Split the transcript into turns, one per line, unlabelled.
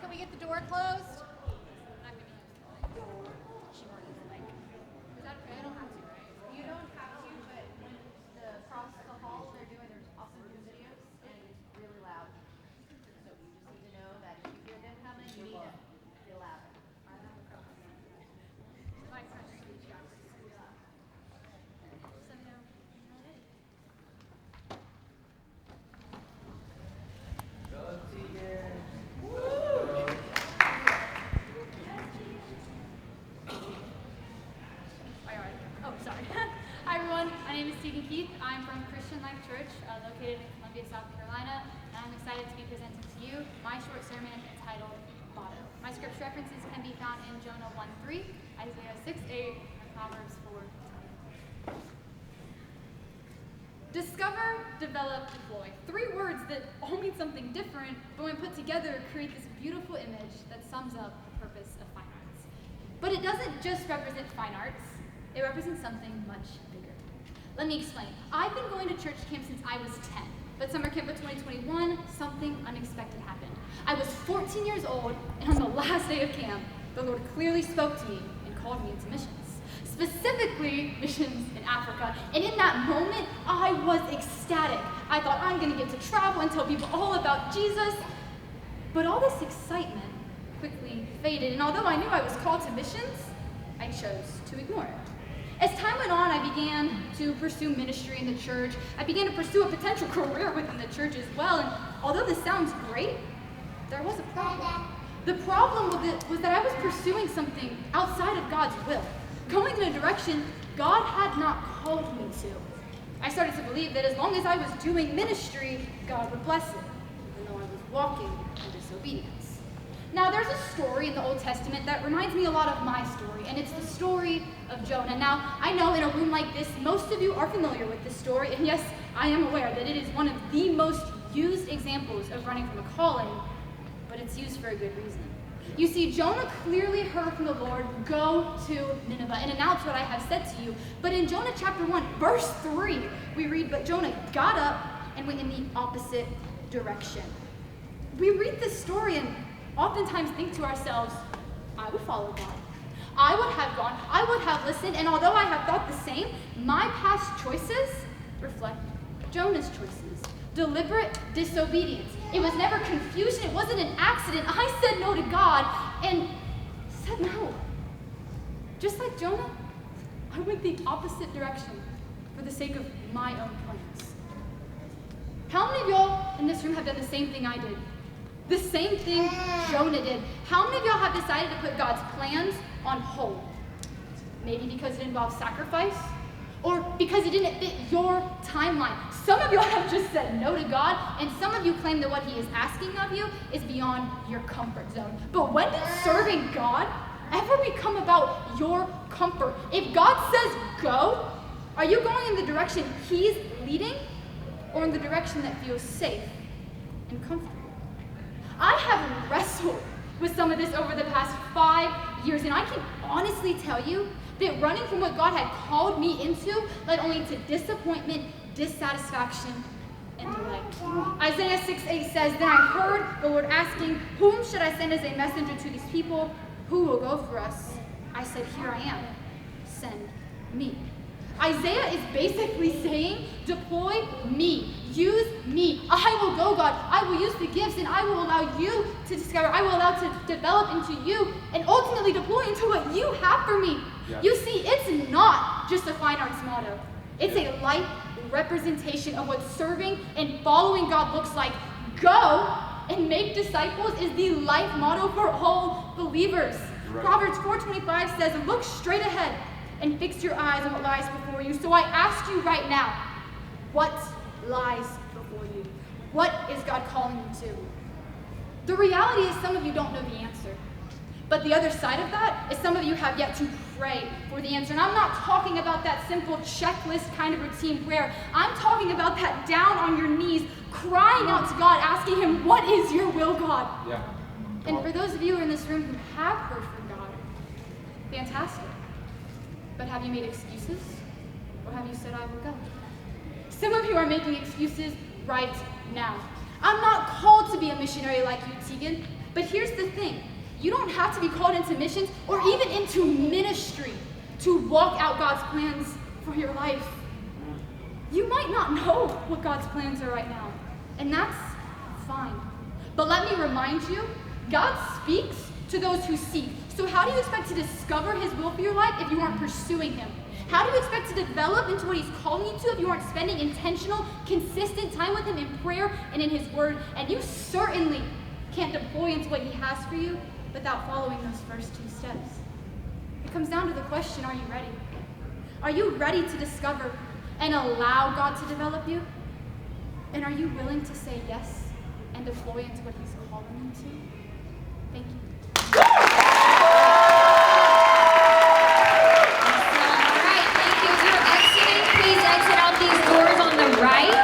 Can we get the door closed? Is that okay? I don't have to, right? You don't have to, but when across the hall they're also doing videos, and it's really loud. So you just need to know that if you hear them coming, you need to be loud.
Go, Tiegan.
Oh, sorry. Hi, everyone. My name is Tiegan Keith. I'm from Christian Life Church, located in Columbia, South Carolina, and I'm excited to be presenting to you my short sermon entitled Motto. My scripture references can be found in Jonah 1:3, Isaiah 6:8, and Proverbs 4:10. Discover, develop, deploy. 3 words that all mean something different, but when put together create this beautiful image that sums up the purpose of fine arts. But it doesn't just represent fine arts, it represents something much bigger. Let me explain. I've been going to church camp since I was 10, but summer camp of 2021, something unexpected happened. I was 14 years old, and on the last day of camp, the Lord clearly spoke to me and called me into missions. Specifically, missions in Africa. And in that moment, I was ecstatic. I thought, I'm going to get to travel and tell people all about Jesus. But all this excitement quickly faded. And although I knew I was called to missions, I chose to ignore it. As time went on, I began to pursue ministry in the church. I began to pursue a potential career within the church as well. And although this sounds great, there was a problem. The problem was that I was pursuing something outside of God's will, going in a direction God had not called me to. I started to believe that as long as I was doing ministry, God would bless it, even though I was walking in disobedience. Now, there's a story in the Old Testament that reminds me a lot of my story, and it's the story of Jonah. Now, I know in a room like this, most of you are familiar with this story, and yes, I am aware that it is one of the most used examples of running from a calling, but it's used for a good reason. You see, Jonah clearly heard from the Lord, go to Nineveh and announce what I have said to you. But in Jonah chapter 1, verse 3, we read, but Jonah got up and went in the opposite direction. We read this story and oftentimes think to ourselves, I would follow God. I would have gone, I would have listened, and although I have thought the same, my past choices reflect Jonah's choices. Deliberate disobedience. It was never confusion. It wasn't an accident. I said no to God and said no. Just like Jonah, I went the opposite direction for the sake of my own plans. How many of y'all in this room have done the same thing I did? The same thing Jonah did. How many of y'all have decided to put God's plans on hold? Maybe because it involves sacrifice, or because it didn't fit your timeline. Some of you have just said no to God, and some of you claim that what he is asking of you is beyond your comfort zone. But when did serving God ever become about your comfort? If God says go, are you going in the direction he's leading, or in the direction that feels safe and comfortable? I have wrestled with some of this over the past 5 years, and I can honestly tell you that running from what God had called me into led only to disappointment, dissatisfaction, and delay. Isaiah 6:8 says, then I heard the Lord asking, whom should I send as a messenger to these people? Who will go for us? I said, here I am. Send me. Isaiah is basically saying, deploy me. Use me. I will go, God. I will use the gifts, and I will allow you to discover. I will allow to develop into you, and ultimately deploy into what you have for me. Yeah. You see, it's not just a fine arts motto. It's a life representation of what serving and following God looks like. Go and make disciples is the life motto for all believers. Right. Proverbs 4:25 says, look straight ahead and fix your eyes on what lies before you. So I ask you right now, what lies before you? What is God calling you to? The reality is some of you don't know the answer. But the other side of that is some of you have yet to pray for the answer. And I'm not talking about that simple checklist kind of routine prayer. I'm talking about that down on your knees, crying out to God, asking him, what is your will, God?
Yeah.
And for those of you in this room who have heard from God, fantastic. But have you made excuses? Or have you said, I will go? Some of you are making excuses right now. I'm not called to be a missionary like you, Tiegan. But here's the thing. You don't have to be called into missions or even into ministry to walk out God's plans for your life. You might not know what God's plans are right now, and that's fine. But let me remind you, God speaks to those who seek. So how do you expect to discover his will for your life if you aren't pursuing him? How do you expect to develop into what he's calling you to if you aren't spending intentional, consistent time with him in prayer and in his word? And you certainly can't deploy into what he has for you without following those first two steps. It comes down to the question, are you ready? Are you ready to discover and allow God to develop you? And are you willing to say yes and deploy into what he's calling you to? Thank you.